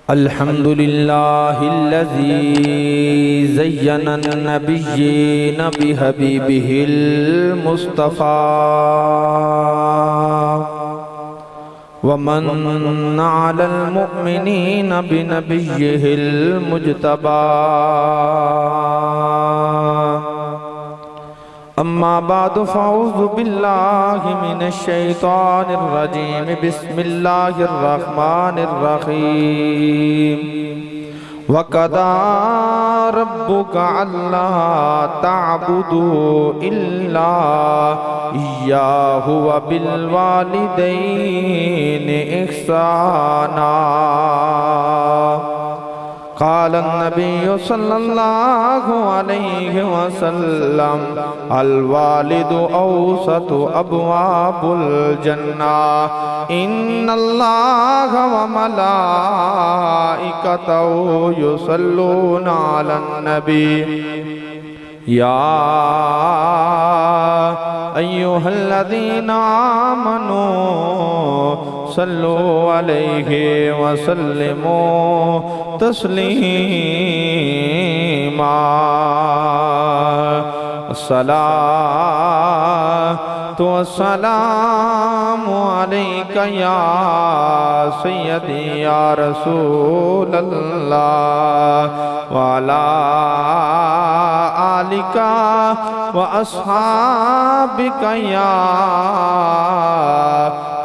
الحمد لله الذي زين النبيين بحبيبه المصطفى ومن على المؤمنين بنبيه المجتبى أما بعد فأعوذ بالله من الشيطان الرجيم بسم الله الرحمن الرحيم وَقَضَى رَبُّكَ أَلَّا تَعْبُدُوا إِلَّا إِيَّاهُ وَبِالْوَالِدَيْنِ إِحْسَانًا قال النبي صلى الله عليه وسلم الوالد أوسط أبواب الجنة إن الله وملائكته يصلون على النبي يا أيها الذين آمنوا صلوا عليه وسلموا تسليما الصلاة والسلام عليك يا سيدي يا رسول الله وعلى آلك وأصحابك يا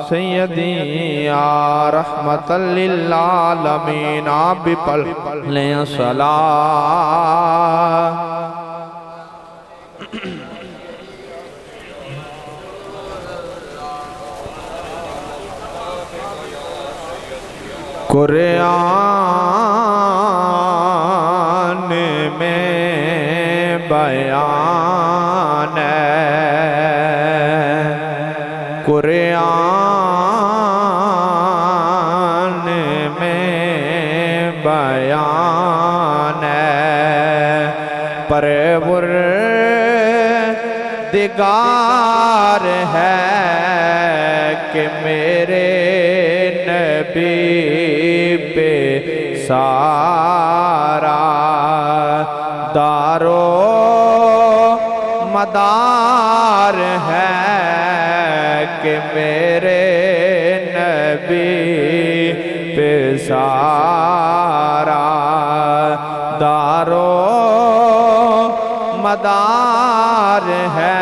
سیدی یا رحمت للعالمین آپ بھی پڑھ لیں صلاة قرآن میں بیان ہے قرآن بیان ہے پروردگار ہے کہ میرے نبی پہ سارا دارو مدار ہے کہ میرے نبی پہ سارا دارو مدار ہے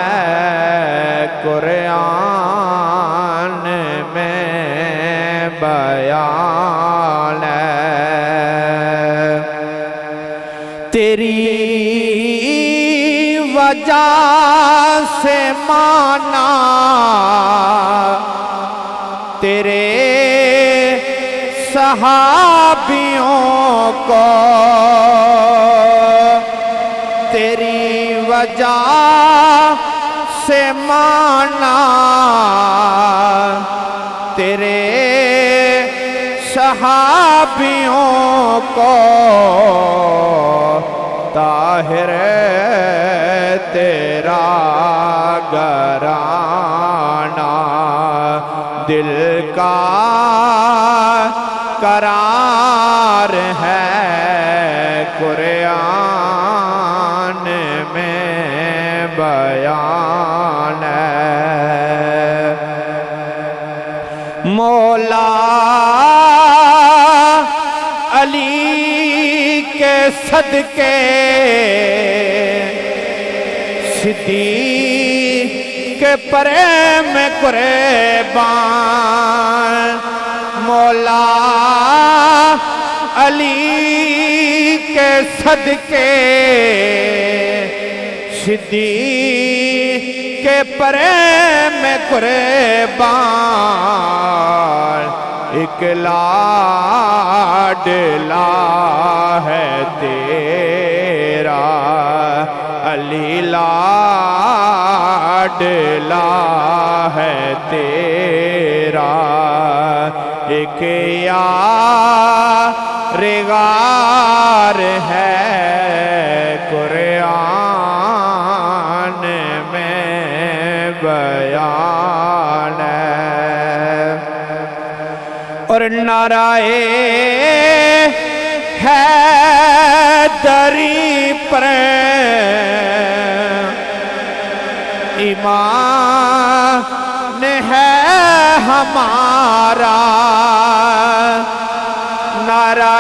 قرآن میں بیان ہے تیری وجہ سے مانا تیرے صحابیوں کو تیری وجہ سے مانا تیرے صحابیوں کو طاہر تیرا گھرانہ دل کا قرار ہے قرآن میں بیان ہے مولا علی کے صدقے صدیق کے پرے میں قربان مولا علی کے صدقے صدیق کے پرے میں قربان ایک لاڈلا ہے تیرا علی لاڈلا ہے تیرا ایک یارغار ہے قرآن میں بیان ہے اور نعرہ دری پر ایمان ہے ہمارا نعرہ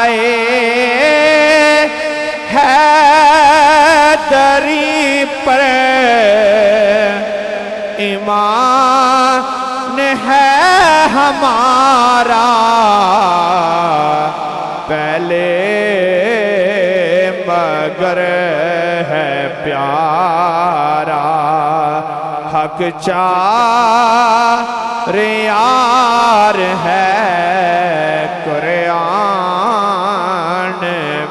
حیدری پر ایمان ہے ہمارا پہلے مگر ہے پیارا حق چار یار ہے قرآن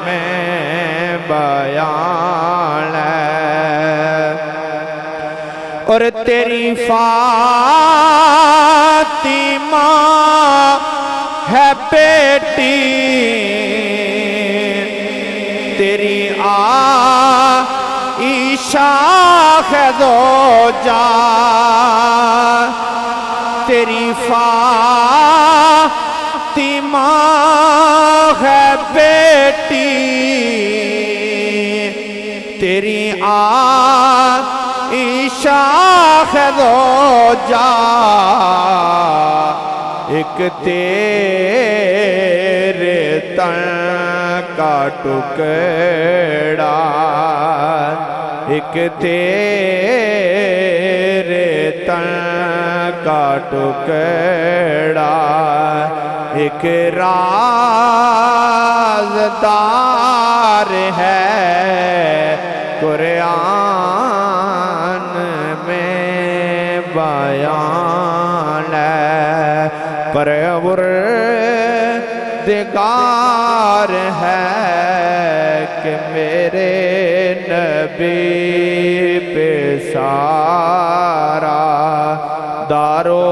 میں بیان ہے اور تیری فاطمہ ہے بیٹی تیری عائشہ ہے زوجہ تیری فاطمہ ہے بیٹی تیری عائشہ ہے زوجہ ایک تیرے تن کا ٹکڑا ایک تیرے تن کا ٹکڑا ایک رازدار ہے قرآن میں بیان ہے پروردگار ہے کہ میرے نبی پہ سارا دارو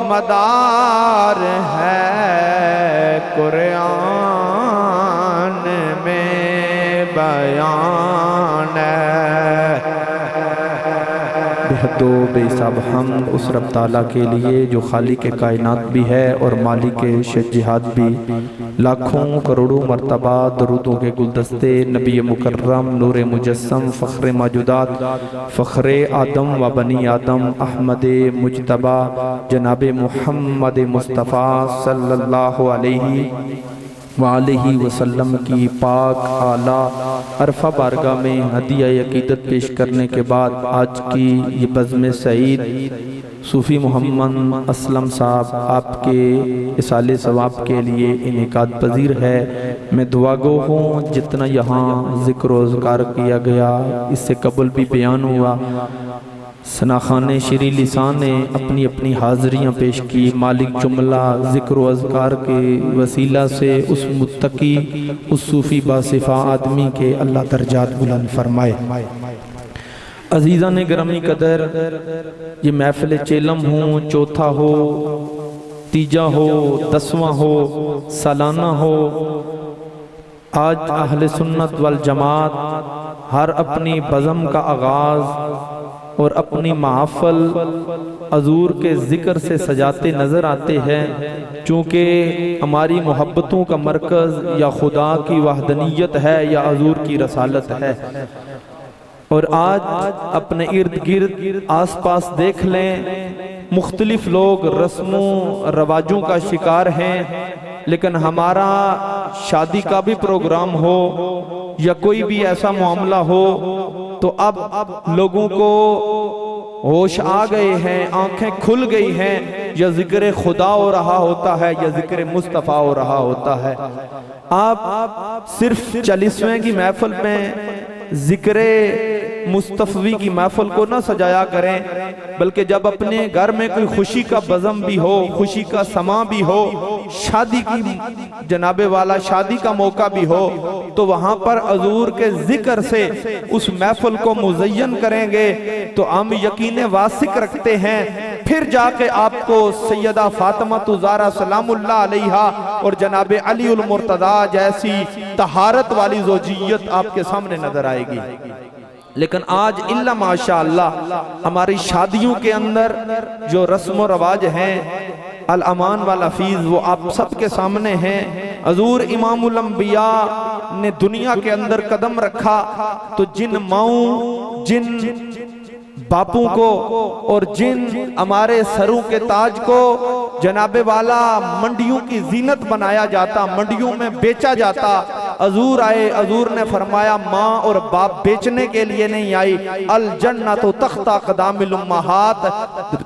مدار ہے قرآن میں بیان ہے بہت و بے حساب حمد اس رب تعالیٰ کے لیے جو خالق کائنات بھی ہے اور مالک شجہات بھی لاکھوں کروڑوں مرتبہ درودوں کے گلدستے نبی مکرم نور مجسم فخر موجودات فخر آدم و بنی آدم احمد مجتبی جناب محمد مصطفیٰ صلی اللہ علیہ وآلہ وسلم کی پاک اعلیٰ عرفہ بارگاہ میں ہدیہ عقیدت پیش کرنے کے بعد آج کی یہ بزم سعید صوفی محمد اسلم صاحب آپ کے اصال ثواب کے لیے انعقاد پذیر ہے میں دعا گو ہوں جتنا یہاں ذکر و اذکار کیا گیا اس سے قبل بھی بیان ہوا ثناخان شیریں لسان نے اپنی اپنی حاضریاں پیش کی مالک جملہ ذکر و اذکار کے وسیلہ سے اس متقی اس صوفی باصفہ آدمی کے اللہ درجات بلند فرمائے عزیزان گرامی قدر یہ محفل چیلم ہو چوتھا ہو تیجا ہو دسواں ہو سالانہ ہو آج اہل سنت والجماعت ہر اپنی بزم کا آغاز اور اپنی محافل حضور کے ذکر سے سجاتے نظر آتے ہیں چونکہ ہماری محبتوں کا مرکز یا خدا کی وحدانیت ہے یا حضور کی رسالت ہے اور آج اپنے ارد گرد آس پاس دیکھ لیں مختلف لوگ رسموں رواجوں کا شکار ہیں لیکن ہمارا شادی کا بھی پروگرام ہو یا کوئی بھی ایسا معاملہ ہو تو اب لوگوں کو ہوش آ گئے ہیں آنکھیں کھل گئی ہیں یا ذکر خدا ہو رہا ہوتا ہے یا ذکر مصطفیٰ ہو رہا ہوتا ہے آپ صرف 40ویں کی محفل میں ذکر مصطفی کی محفل کو نہ سجایا کریں بلکہ جب اپنے گھر میں کوئی خوشی کا بزم بھی ہو خوشی کا سما بھی ہو شادی کی جناب والا شادی کا موقع بھی ہو تو وہاں پر حضور کے ذکر سے اس محفل کو مزین کریں گے تو ہم یقین واثق رکھتے ہیں پھر جا کے آپ کو سیدہ فاطمہ زہرا سلام اللہ علیہا اور جناب علی المرتضیٰ جیسی طہارت والی زوجیت آپ کے سامنے نظر آئے گی لیکن آج اللہ ماشاءاللہ ہماری شادیوں کے اندر جو رسم و رواج ہیں الامان والحفیظ وہ آپ سب کے سامنے ہیں حضور امام الانبیاء نے دنیا کے اندر قدم رکھا تو جن ماؤں، جن باپوں کو اور جن ہمارے سروں کے تاج کو جناب والا منڈیوں کی زینت بنایا جاتا، منڈیوں میں بیچا جاتا، حضور آئے، حضور نے فرمایا ماں اور باپ بیچنے کے لیے نہیں آئی، الجنت تحت اقدام الامہات،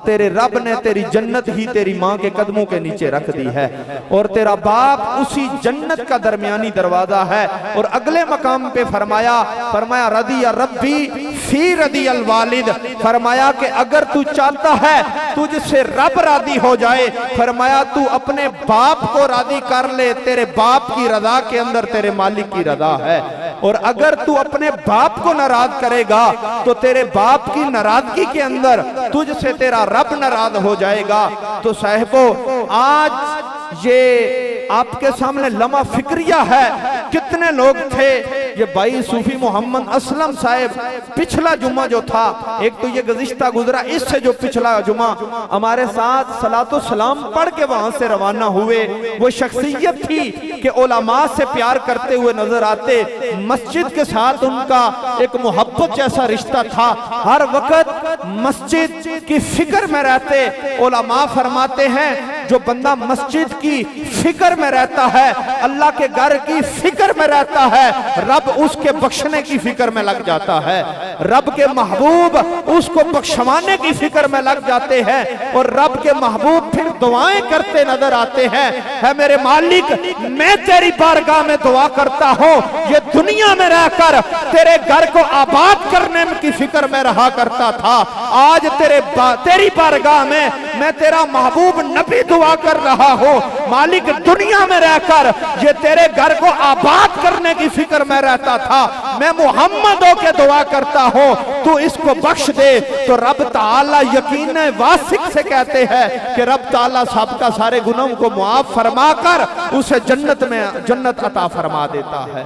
تیرے رب نے تیری جنت ہی تیری ماں کے قدموں کے نیچے رکھ دی ہے، اور تیرا باپ اسی جنت کا درمیانی دروازہ ہے۔ اور اگلے مقام پہ فرمایا رضی ربی فی رضی الوالد، فرمایا کہ اگر تو چاہتا ہے تجھ سے رب راضی ہو جائے، فرمایا تو اپنے باپ کو راضی کر لے، تیرے باپ کی رضا کے اندر تیرے مالک کی رضا ہے، اور اگر تو اپنے باپ کو ناراض کرے گا تو تیرے باپ کی ناراضگی کے اندر تجھ سے تیرا رب ناراض ہو جائے گا۔ تو صاحبو آج یہ آپ کے سامنے لمحہ فکریہ ہے، کتنے لوگ تھے، یہ بھائی صوفی محمد اسلم صاحب پچھلا جمعہ جو تھا، ایک تو یہ گزشتہ گزرا، اس سے جو پچھلا جمعہ ہمارے ساتھ صلاۃ و سلام پڑھ کے وہاں سے روانہ ہوئے، وہ شخصیت تھی کہ علماء سے پیار کرتے ہوئے نظر آتے، مسجد کے ساتھ ان کا ایک محبت جیسا رشتہ تھا، ہر وقت مسجد کی فکر میں رہتے۔ علماء فرماتے ہیں جو بندہ مسجد کی فکر میں رہتا ہے، اللہ کے گھر کی فکر میں رہتا ہے، رب اس کے بخشنے کی فکر میں لگ جاتا ہے، رب کے محبوب اس کو بخشوانے کی فکر میں لگ جاتے ہیں، اور رب کے محبوب پھر دعائیں کرتے نظر آتے ہیں، ہے میرے مالک میں تیری بارگاہ میں دعا کرتا ہوں، یہ دنیا میں رہ کر تیرے گھر کو آباد کرنے کی فکر میں رہا کرتا تھا، آج تیری بارگاہ میں تیرا محبوب نبی دعا کر رہا ہوں، مالک دنیا میں رہ کر یہ تیرے گھر کو آباد کرنے کی فکر میں رہتا تھا، میں محمد ہو کے دعا کرتا ہوں تو اس کو بخش دے۔ تو رب تعالیٰ یقین واثق سے کہتے ہیں کہ رب تعالیٰ سابقہ سارے گناہوں کو معاف فرما کر اسے جنت عطا فرما دیتا ہے۔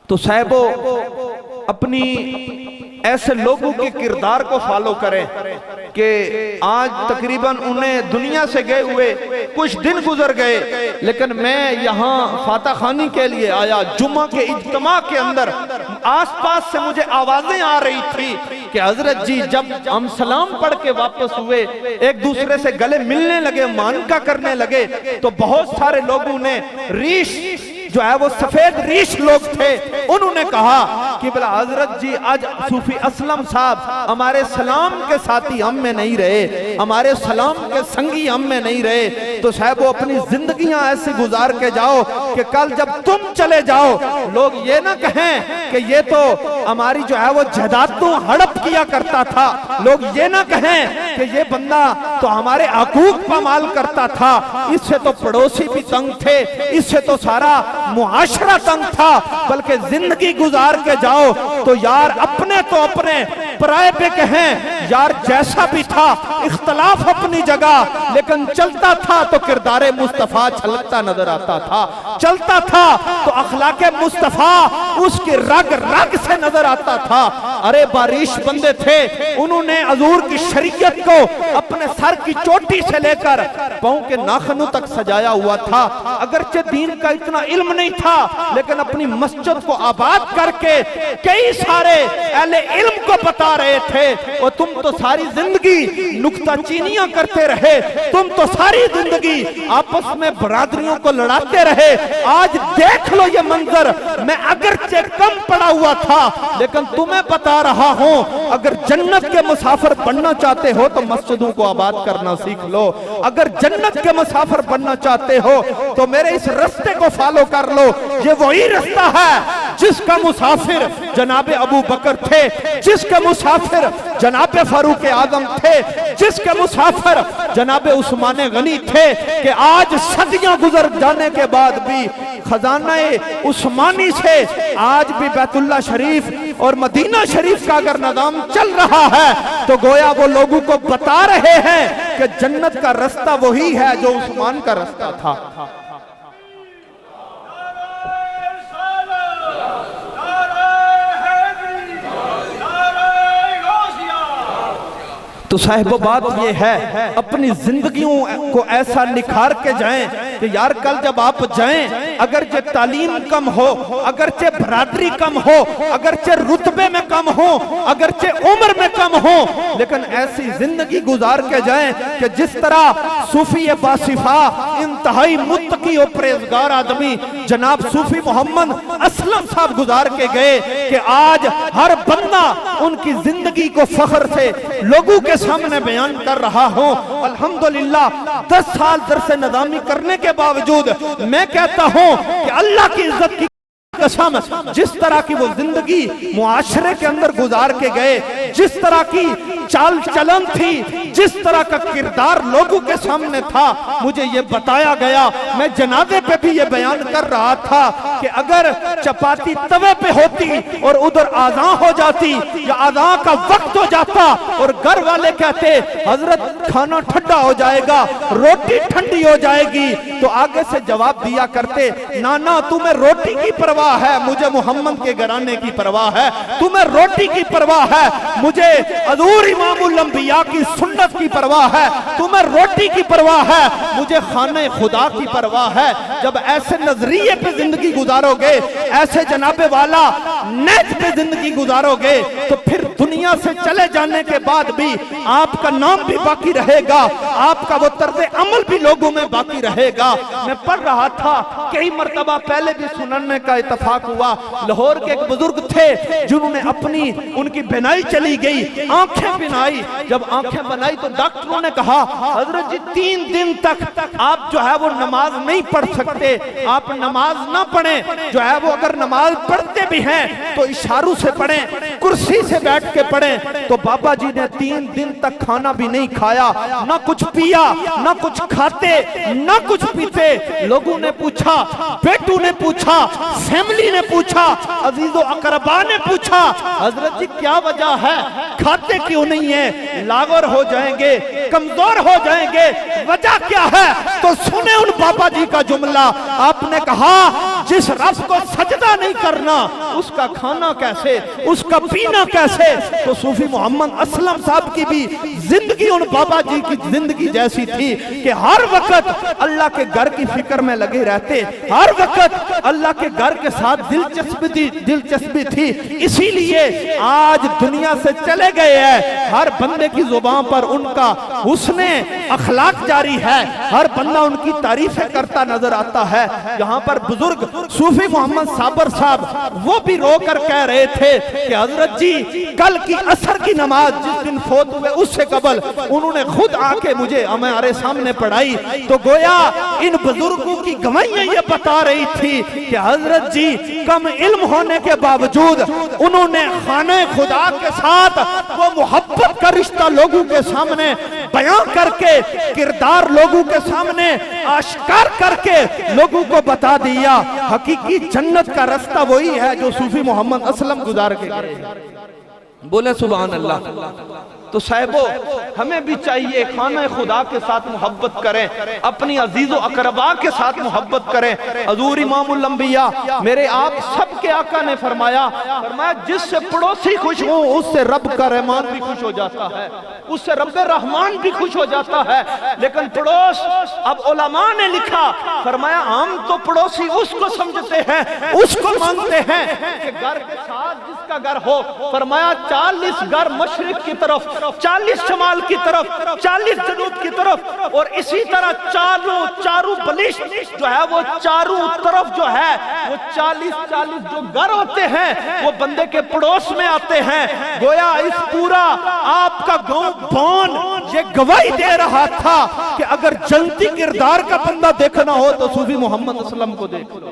تو صاحبو اپنی ایسے لوگوں کے کردار کو فالو کریں کہ آج تقریباً انہیں دنیا سے گئے ہوئے کچھ دن گزر گئے، لیکن میں یہاں فاتح خانی کے لیے آیا، جمعہ کے اجتماع کے اندر آس پاس سے مجھے آوازیں آ رہی تھی کہ حضرت جی جب ہم سلام پڑھ کے واپس ہوئے، ایک دوسرے سے گلے ملنے لگے، مانکا کرنے لگے، تو بہت سارے لوگوں نے ریش جو ہے وہ سفید ریش لوگ تھے، انہوں نے کہا کہ بلا حضرت جی آج صوفی اسلم صاحب ہمارے سلام کے ساتھی ہم میں نہیں رہے، ہمارے سلام کے سنگی ہم میں نہیں رہے، تو صاحب وہ اپنی زندگیاں ایسے گزار کے جاؤ کہ کل جب تم چلے جاؤ لوگ یہ نہ کہیں کہ یہ تو ہماری جو ہے وہ جائیدادوں ہڑپ کیا کرتا تھا، لوگ یہ نہ کہیں کہ یہ بندہ تو ہمارے حقوق پامال کرتا تھا، اس سے تو پڑوسی بھی تنگ تھے، اس سے تو سارا معاشرہ تنگ تھا، بلکہ زندگی گزار کے جاؤ تو یار اپنے تو اپنے پرائے پہ کہیں یار جیسا بھی تھا اختلاف اپنی جگہ، لیکن چلتا تھا تو کردار مصطفیٰ چھلکتا نظر آتا تھا، چلتا تھا تو اخلاق مصطفیٰ اس کی رگ رگ سے نظر آتا تھا۔ ارے بارش بندے تھے، انہوں نے حضور کی شریعت کو اپنے سر کی چوٹی سے لے کر پاؤں کے ناخنوں تک سجایا ہوا تھا، اگرچہ دین کا اتنا علم نہیں تھا لیکن اپنی مسجد کو آباد کر کے کئی سارے اہل علم کو بتا رہے تھے، اور تم تو ساری زندگی نکتہ چینیاں کرتے رہے، تم تو ساری زندگی آپس میں برادریوں کو لڑاتے رہے، آج دیکھ لو یہ منظر، میں اگرچہ کم پڑا ہوا تھا لیکن تمہیں بتا رہا ہوں اگر جنت کے مسافر بننا چاہتے ہو تو مسجدوں کو آباد کرنا سیکھ لو، اگر جنت کے مسافر بننا چاہتے ہو تو میرے اس رستے کو فالو کر لو، یہ وہی رستہ ہے جس کا مسافر جناب ابو بکر تھے، جس کے مسافر جناب فاروق اعظم تھے، جس کے مسافر جناب عثمان غنی تھے، کہ آج صدیاں گزر جانے کے بعد بھی خزانہ عثمانی سے آج بھی بیت اللہ شریف اور مدینہ شریف کا اگر نظام چل رہا ہے تو گویا وہ لوگوں کو بتا رہے ہیں کہ جنت کا رستہ وہی ہے جو عثمان کا رستہ تھا۔ تو صاحب بات یہ ہے اپنی زندگیوں کو ایسا نکھار کے جائیں کہ یار کل جب آپ جائیں اگرچہ تعلیم کم ہو، اگرچہ برادری کم ہو، اگرچہ رتبے میں کم ہو، اگرچہ عمر میں کم ہو، لیکن ایسی زندگی گزار کے جائیں کہ جس طرح صوفی باصفا انتہائی متقی و پرہیزگار آدمی جناب صوفی محمد اسلم صاحب گزار کے گئے کہ آج ہر بندہ ان کی زندگی کو فخر سے لوگوں کے سامنے بیان کر رہا ہوں۔ الحمدللہ 10 سال درس نظامی کرنے کے باوجود میں کہتا ہوں کہ اللہ کی عزت کی قسم جس طرح کی وہ زندگی معاشرے کے اندر گزار کے گئے، جس طرح کی چال چلن تھی، جس طرح کا کردار لوگوں کے سامنے تھا، مجھے یہ بتایا گیا، میں جنازے پہ بھی یہ بیان کر رہا تھا کہ اگر چپاتی توے پہ ہوتی اور ادھر آذان ہو جاتی یا آذان کا وقت ہو جاتا اور گھر والے کہتے حضرت کھانا ٹھنڈا ہو جائے گا، روٹی ٹھنڈی ہو جائے گی، تو آگے سے جواب دیا کرتے نانا تمہیں روٹی کی پرواہ ہے، مجھے محمد کے گھرانے کی پرواہ ہے، تمہیں روٹی کی پرواہ ہے، مجھے حضور امام الانبیاء کی سنت کی پرواہ ہے، تمہیں روٹی کی پرواہ ہے، مجھے خانہ خدا کی پرواہ ہے۔ جب ایسے نظریے پہ زندگی گزارو گے، ایسے جناب والا نیت پہ زندگی گزارو گے، تو پھر دنیا سے چلے جانے کے بعد بھی آپ کا نام بھی باقی رہے گا، آپ کا وہ طرز عمل بھی لوگوں میں باقی رہے گا۔ میں پڑھ رہا تھا کئی مرتبہ پہلے بھی سننے کا اتفاق ہوا، لاہور کے ایک بزرگ تھے جنہوں نے اپنی ان کی بینائی چلی گئی، آنکھیں بنائی، جب آنکھیں بنائی تو ڈاکٹروں نے کہا حضرت جی 3 دن تک آپ جو ہے وہ نماز نہیں پڑھ سکتے، آپ نماز نہ پڑھیں، جو ہے وہ اگر نماز پڑھتے بھی ہیں تو اشاروں سے پڑھیں، کرسی سے بیٹھ کے پڑھیں۔ تو بابا جی نے 3 دن تک کھانا بھی نہیں کھایا، نہ کچھ پیا، نہ کچھ کھاتے، نہ کچھ پیتے۔ لوگوں نے پوچھا، بیٹوں نے پوچھا، فیملی نے پوچھا، عزیز و اقربا نے پوچھا حضرت جی کیا وجہ ہے، کھاتے کیوں نہیں ہیں، لاغر ہو جائیں گے، کمزور ہو جائیں گے، وجہ کیا ہے؟ تو سنیں ان بابا جی کا جملہ، آپ نے کہا جس رب کو سجدہ نہیں کرنا اس کا کھانا کیسے، اس کا پینا کیسے؟ تو صوفی محمد اسلم صاحب کی بھی زندگی ان بابا جی کی زندگی جیسی تھی کہ ہر وقت اللہ کے گھر کی فکر میں لگے رہتے، ہر وقت اللہ کے گھر کے ساتھ دلچسپی تھی، اسی لیے آج دنیا سے چلے گئے ہیں، ہر بندے کی زبان پر ان کا حسن اخلاق جاری ہے، ہر بندہ ان کی تعریفیں کرتا نظر آتا ہے۔ یہاں پر بزرگ صوفی محمد صابر صاحب وہ بھی رو کر کہہ رہے تھے کہ حضرت جی کل کی عصر کی نماز جس دن فوت ہوئے اس سے قبل انہوں نے خود آ کے مجھے ہمارے سامنے پڑھائی، تو گویا ان بزرگوں کی گواہیاں یہ بتا رہی تھی کہ حضرت جی کم علم ہونے کے باوجود انہوں نے خانہ خدا کے ساتھ وہ محبت کا رشتہ لوگوں کے سامنے بیان کر کے، کردار لوگوں کے سامنے آشکار کر کے لوگوں کو بتا دیا حقیقی جنت کا رستہ وہی ہے جو صوفی محمد اسلم گزار کے گئے۔ بولے سبحان اللہ۔ تو صاحبو ہمیں بھی چاہیے خانہ خدا کے ساتھ محبت کریں، اپنی عزیز و اقربا کے ساتھ محبت کریں۔ حضور امام الانبیاء میرے آپ سب کے آقا نے فرمایا جس سے پڑوسی خوش ہوں اس سے رب کا رحمان بھی خوش ہو جاتا ہے، اس سے رب رحمان بھی خوش ہو جاتا ہے۔ لیکن پڑوس، اب علماء نے لکھا فرمایا ہم تو پڑوسی اس کو سمجھتے ہیں، اس کو مانتے ہیں کہ گھر کے ساتھ جس کا گھر ہو، فرمایا 40 گھر مشرق کی طرف، 40 شمال کی طرف، 40 جنوب کی طرف، اور اسی طرح چاروں بلش جو ہے وہ چاروں طرف جو ہے وہ 40 جو گھر ہوتے ہیں وہ بندے کے پڑوس میں آتے ہیں۔ گویا اس پورا آپ کا گاؤں بون یہ گواہی دے رہا تھا کہ اگر جنتی کردار کا بندہ دیکھنا ہو تو صوفی محمد اسلم کو دیکھ لو۔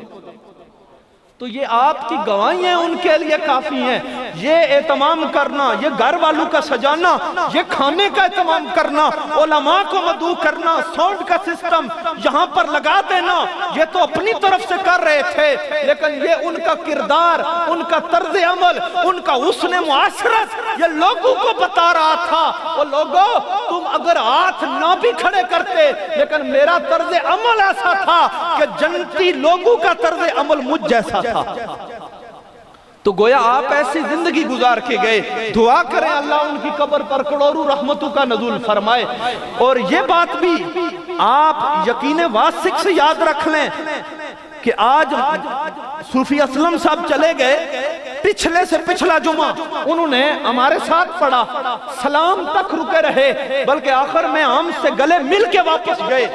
تو یہ آپ کی گواہیاں ان کے لیے کافی ہیں۔ یہ اہتمام کرنا، یہ گھر والوں کا سجانا، یہ کھانے کا اہتمام کرنا، علماء کو مدعو کرنا، ساؤنڈ کا سسٹم یہاں پر لگا دینا، یہ تو اپنی طرف سے کر رہے تھے، لیکن یہ ان کا کردار، ان کا طرز عمل، ان کا حسن معاشرت یہ لوگوں کو بتا رہا تھا۔ وہ لوگوں تم اگر ہاتھ نہ بھی کھڑے کرتے لیکن میرا طرز عمل ایسا تھا کہ جنتی لوگوں کا طرز عمل مجھ جیسا تھا۔ تو گویا آپ ایسی زندگی گزار کے گئے. دعا کریں اللہ ان کی قبر پر کروڑوں رحمتوں کا نزول فرمائے. اور یہ بات بھی آپ یقین واثق سے یاد رکھ لیں کہ آج صوفی اسلم صاحب چلے گئے، پچھلے سے پچھلا جمعہ انہوں نے ہمارے ساتھ پڑھا، سلام تک رکے رہے، بلکہ آخر میں ہم سے گلے مل کے واپس گئے.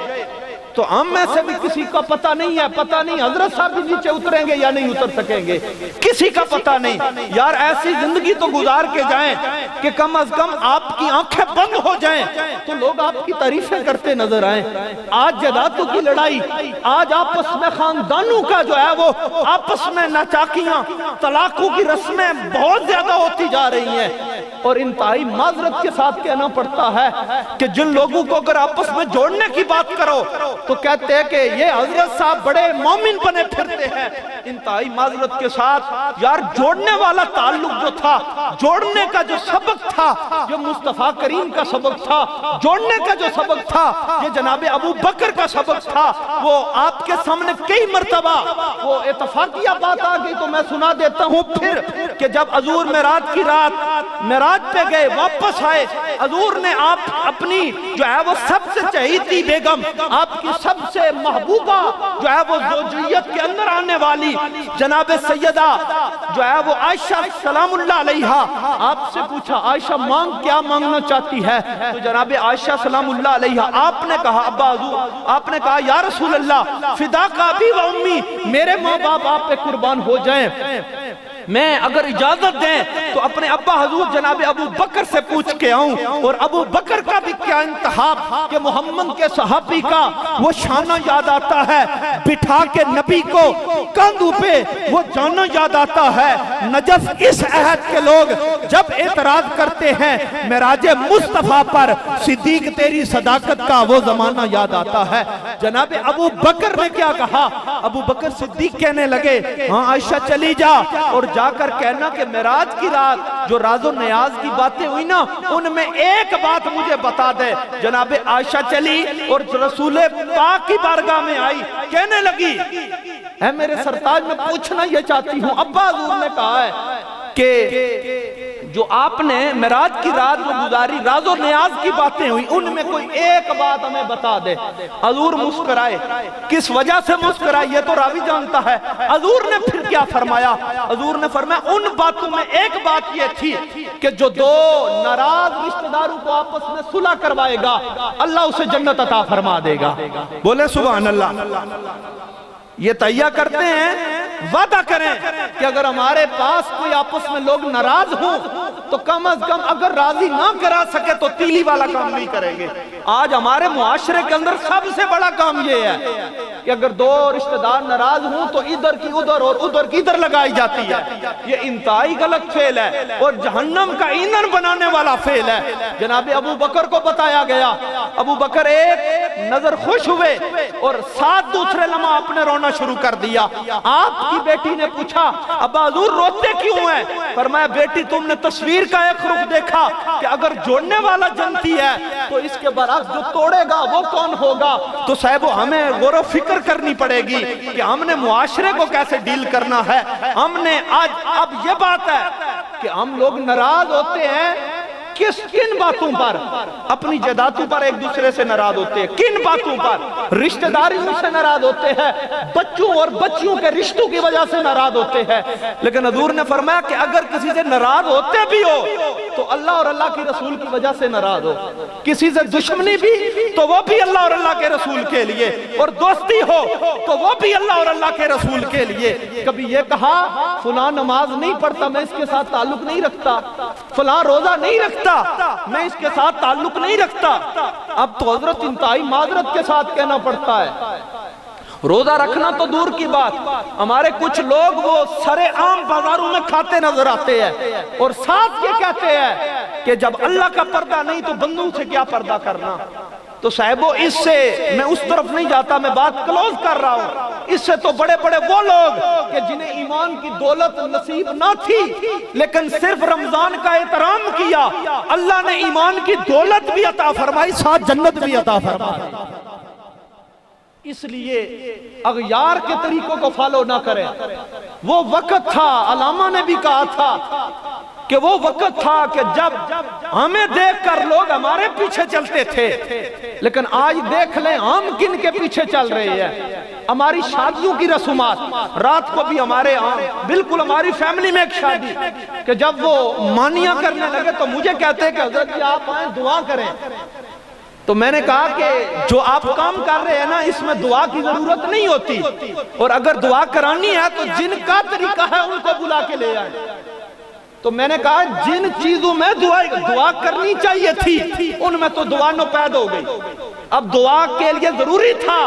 تو ہم میں سے بھی کسی کا پتہ نہیں ہے، پتہ نہیں حضرت صاحب بھی نیچے اتریں گے یا نہیں اتر سکیں گے، کسی کا پتہ نہیں. یار ایسی زندگی تو گزار کے جائیں کہ کم از کم آپ کی آنکھیں بند ہو جائیں تو لوگ آپ کی تعریفیں کرتے نظر آئیں. آج جداتوں کی لڑائی، آج آپس میں خاندانوں کا جو ہے وہ آپس میں ناچاکیاں، طلاقوں کی رسمیں بہت زیادہ ہوتی جا رہی ہیں. اور انتہائی معذرت کے ساتھ کہنا پڑتا ہے کہ جن لوگوں کو اگر آپس میں جوڑنے کی بات کرو تو کہتے ہیں کہ یہ حضرت صاحب بڑے مومن بنے پھرتے ہیں. انتہائی معذرت کے ساتھ یار جوڑنے والا تعلق جو تھا، جوڑنے کا جو سبق تھا، جو مصطفیٰ کریم کا سبق تھا، جوڑنے کا جو سبق تھا، یہ جناب ابو بکر کا سبق تھا. وہ آپ کے سامنے کئی مرتبہ وہ اتفاقیہ بات آ گئی تو میں سنا دیتا ہوں پھر، کہ جب حضور معراج کی رات معراج پہ گئے، واپس آئے، حضور نے آپ اپنی جو ہے وہ سب سے چہیتی بیگم، آپ کی سب سے محبوبہ جو ہے وہ زوجیت کے اندر آنے والی جناب سیدہ جو ہے وہ عائشہ سلام اللہ علیہا، آپ سے پوچھا عائشہ مانگ کیا مانگنا چاہتی ہے؟ تو جناب عائشہ سلام اللہ علیہا آپ نے کہا ابا حضور، آپ نے کہا یا رسول اللہ فدا کا ابی و امی، میرے ماں باپ آپ پہ قربان ہو جائیں، میں اگر اجازت دیں تو اپنے ابا حضور جناب ابو بکر سے پوچھ کے آؤں. اور ابو بکر کا بھی کیا انتخاب کہ محمد کے صحابی کا وہ شانہ یاد آتا ہے، بٹھا کے نبی کو کاندھوں پہ وہ جانا یاد آتا ہے. نجف اس عہد کے لوگ جب اعتراض کرتے ہیں معراج مصطفیٰ پر، صدیق تیری صداقت کا وہ زمانہ یاد آتا ہے. جناب ابو بکر نے کیا کہا؟ ابو بکر صدیق کہنے لگے ہاں عائشہ چلی جا اور جا کر کہنا کہ معراج کی رات جو راز و نیاز کی باتیں ہوئی نا ان میں ایک بات مجھے بتا دے. جناب عائشہ چلی اور رسول پاک کی بارگاہ میں آئی، کہنے لگی اے میرے سرتاج میں پوچھنا یہ چاہتی ہوں، ابا حضور نے کہا ہے کہ جو آپ نے معراج کی رات جو گزاری راز و نیاز کی باتیں ہوئی ان میں کوئی ایک بات ہمیں بتا دے. حضور مسکرائے. کس وجہ سے مسکرائے یہ تو راوی جانتا ہے. حضور نے پھر کیا فرمایا؟ حضور نے فرمایا ان باتوں میں ایک بات یہ تھی کہ جو دو ناراض رشتہ داروں کو آپس میں صلح کروائے گا اللہ اسے جنت عطا فرما دے گا. بولے سبحان اللہ. یہ تہیہ کرتے ہیں، وعدہ کریں کہ اگر ہمارے پاس کوئی آپس میں لوگ ناراض ہوں تو کم از کم اگر راضی نہ کرا سکے تو تیلی والا کام نہیں کریں گے. آج ہمارے معاشرے کے اندر سب سے بڑا کام یہ ہے کہ اگر دو رشتہ دار ناراض ہوں تو ادھر کی ادھر اور ادھر کی ادھر لگائی جاتی ہے. یہ انتہائی غلط فعل ہے اور جہنم کا ایندھن بنانے والا فعل ہے. جناب ابو بکر کو بتایا گیا، ابو بکر ایک نظر خوش ہوئے اور ساتھ دوسرے لمحہ آپ نے رونا شروع کر دیا. آپ کی بیٹی نے پوچھا ابا حضور روتے کیوں ہیں؟ فرمایا بیٹی تم نے تصویر کا ایک رخ دیکھا کہ اگر جوڑنے والا جنتی ہے تو اس کے برعکس جو توڑے گا وہ کون ہوگا؟ تو صاحب ہمیں غور و فکر کرنی پڑے گی کہ ہم نے معاشرے کو کیسے ڈیل کرنا ہے. ہم نے آج اب یہ بات ہے کہ ہم لوگ ناراض ہوتے ہیں کن باتوں پر؟ اپنی جائیدادوں پر ایک دوسرے سے ناراض ہوتے ہیں. کن باتوں پر؟ رشتہ داریوں سے ناراض ہوتے ہیں، بچوں اور بچیوں کے رشتوں کی وجہ سے ناراض ہوتے ہیں. لیکن حضور نے فرمایا کہ اگر کسی سے ناراض ہوتے بھی ہو تو اللہ اور اللہ کے رسول کی وجہ سے ناراض ہو. کسی سے دشمنی بھی تو وہ بھی اللہ اور اللہ کے رسول کے لیے، اور دوستی ہو تو وہ بھی اللہ اور اللہ کے رسول کے لیے. کبھی یہ کہا فلاں نماز نہیں پڑھتا میں اس کے ساتھ تعلق نہیں رکھتا، فلاں روزہ نہیں رکھتا میں اس کے ساتھ تعلق نہیں رکھتا. اب تو حضرت انتہائی معذرت کے ساتھ کہنا پڑتا ہے. روزہ رکھنا تو دور کی بات، ہمارے کچھ لوگ وہ سرے عام بازاروں میں کھاتے نظر آتے ہیں اور ساتھ یہ کہتے ہیں کہ جب اللہ کا پردہ نہیں تو بندوں سے کیا پردہ کرنا. تو صاحبو اس سے میں اس طرف نہیں جاتا، میں بات کلوز کر رہا ہوں. اس سے تو بڑے بڑے وہ لوگ کہ جنہیں ایمان کی دولت نصیب نہ تھی لیکن صرف رمضان کا احترام کیا، اللہ نے ایمان کی دولت بھی عطا فرمائی، ساتھ جنت بھی عطا فرمائی. اس لیے اغیار کے طریقوں کو فالو نہ کریں. وہ وقت تھا، علامہ نے بھی کہا تھا کہ وہ وقت تھا کہ جب ہمیں دیکھ کر لوگ ہمارے پیچھے چلتے تھے، لیکن آج دیکھ لیں ہم کن کے پیچھے چل رہے ہیں۔ ہماری شادیوں کی رسومات، رات کو بھی ہمارے بالکل ہماری فیملی میں ایک شادی کہ جب وہ مانیاں کرنے لگے تو مجھے کہتے کہ حضرت جی آپ آئیں دعا کریں، تو میں نے کہا کہ جو آپ کام کر رہے ہیں نا اس میں دعا کی ضرورت نہیں ہوتی، اور اگر دعا کرانی ہے تو جن کا طریقہ ہے ان کو بلا کے لے آئیں۔ تو میں نے کہا جن چیزوں میں دعا کرنی چاہیے تھی ان میں تو دعا نوپید ہو گئی۔ اب دعا کے لیے ضروری تھا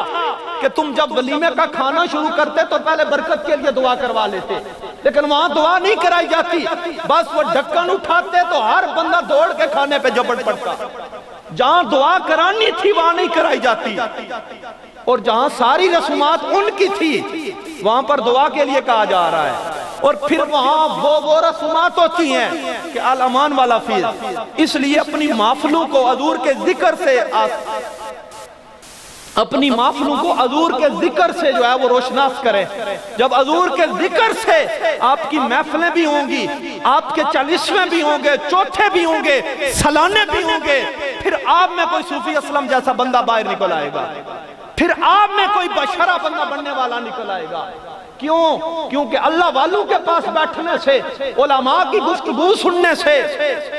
کہ تم جب ولیمے کا کھانا شروع کرتے تو پہلے برکت کے لیے دعا کروا لیتے، لیکن وہاں دعا نہیں کرائی جاتی، بس وہ ڈھکن اٹھاتے تو ہر بندہ دوڑ کے کھانے پہ جھپٹ پڑتا۔ جہاں دعا کرانی تھی وہاں نہیں کرائی جاتی، اور جہاں ساری رسومات ان کی تھی وہاں پر دعا کے لیے کہا جا رہا ہے۔ اور پھر وہاں وہ رسومات ہوتی ہیں کہ الامان والا فیض، اس لیے اپنی محفلوں کو حضور کے ذکر سے اپنی محفلوں کو حضور کے ذکر سے جو ہے وہ روشناس کریں۔ جب حضور کے ذکر سے آپ کی محفلیں بھی ہوں گی، آپ کے چالیسویں بھی ہوں گے، چوتھے بھی ہوں گے، سلانے بھی ہوں گے، پھر آپ میں کوئی صوفی اسلم جیسا بندہ باہر نکل آئے گا، پھر آپ میں کوئی بشرا بندہ بننے والا نکل آئے گا۔ کیوں؟ کیونکہ اللہ والوں کے پاس بیٹھنے سے، علماء کی گفتگو سننے سے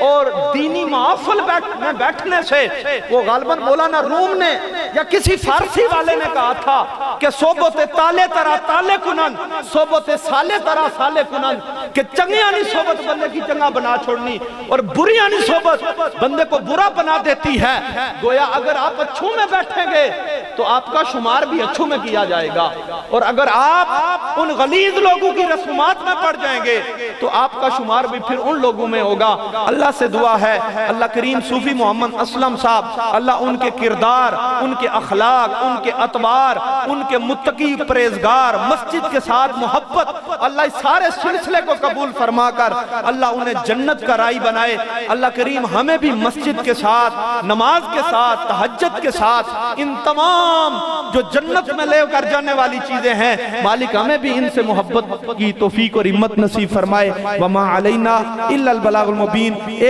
اور دینی محفل میں بیٹھنے سے، وہ غالباً مولانا روم نے یا کسی فارسی والے نے کہا تھا کہ صحبت تالے ترا تالے کنن، صحبت سالے ترا سالے کنن، کہ چنگیانی صحبت بندے کی چنگا بنا چھوڑنی اور بریانی صحبت بندے کو برا بنا دیتی ہے۔ گویا اگر آپ اچھوں میں بیٹھیں گے تو آپ کا شمار بھی اچھوں میں کیا جائے گا، اور اگر آپ ان غلیظ لوگوں کی رسومات میں پڑ جائیں گے تو آپ کا شمار بھی پھر ان لوگوں میں ہوگا۔ اللہ سے دعا ہے اللہ کریم صوفی محمد اسلم صاحب، اللہ ان کے کردار، ان کے اخلاق، ان کے اطوار، ان کے متقی پرہیزگار، مسجد کے ساتھ محبت، اللہ اس سارے سلسلے کو قبول فرما کر اللہ انہیں جنت کا رائی بنائے۔ اللہ کریم ہمیں بھی مسجد کے ساتھ، نماز کے ساتھ، تہجد کے ساتھ، ان تمام جو جنت میں لے کر جانے والی چیزیں ہیں، مالک ہمیں بھی ان سے محبت کی توفیق اور ہمت نصیب فرمائے۔ وما علینا الا البلاغ المبین۔